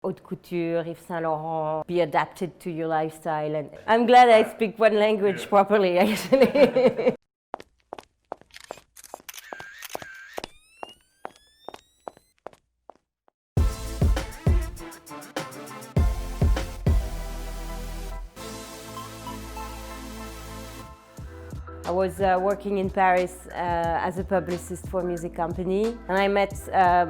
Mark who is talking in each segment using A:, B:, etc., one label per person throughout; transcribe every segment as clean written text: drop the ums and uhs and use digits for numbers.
A: Haute couture, Yves Saint Laurent, be adapted to your lifestyle. And I'm glad I speak one language properly, actually. I was working in Paris as a publicist for a music company, and I met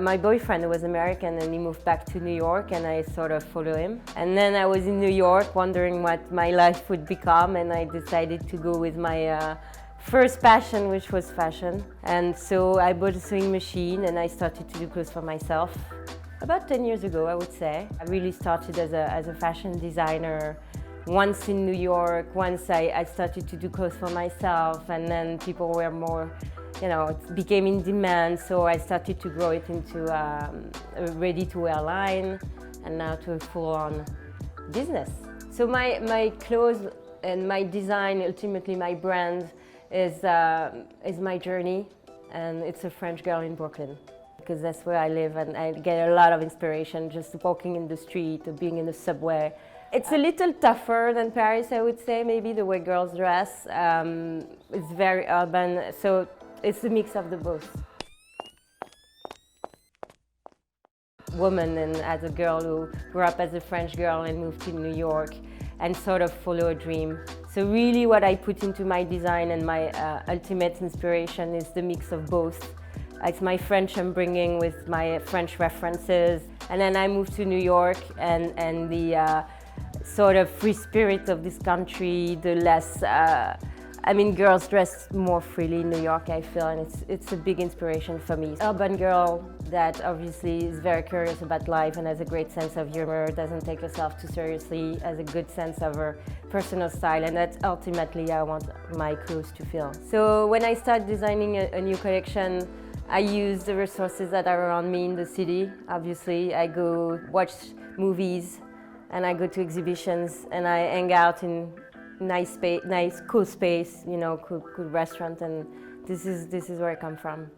A: my boyfriend who was American, and he moved back to New York, and I sort of followed him. And then I was in New York wondering what my life would become, and I decided to go with my first passion, which was fashion. And so I bought a sewing machine and I started to do clothes for myself. About 10 years ago, I would say. I really started as a fashion designer. Once in New York, once I started to do clothes for myself, and then people were more, it became in demand, so I started to grow it into a ready-to-wear line, and now to a full-on business. So my clothes and my design, ultimately my brand, is my journey, and it's a French girl in Brooklyn, because that's where I live, and I get a lot of inspiration just walking in the street or being in the subway. It's a little tougher than Paris, I would say, maybe, the way girls dress. It's very urban, so it's a mix of the both. Woman, and as a girl who grew up as a French girl and moved to New York and sort of follow a dream. So really what I put into my design and my ultimate inspiration is the mix of both. It's my French upbringing with my French references, and then I moved to New York, and the sort of free spirit of this country, the less, girls dress more freely in New York, I feel, and it's a big inspiration for me. Urban girl that obviously is very curious about life and has a great sense of humor, doesn't take herself too seriously, has a good sense of her personal style, and that's ultimately I want my clothes to feel. So when I start designing a new collection, I use the resources that are around me in the city. Obviously, I go watch movies, and I go to exhibitions, and I hang out in nice, cool space, cool restaurant, and this is where I come from.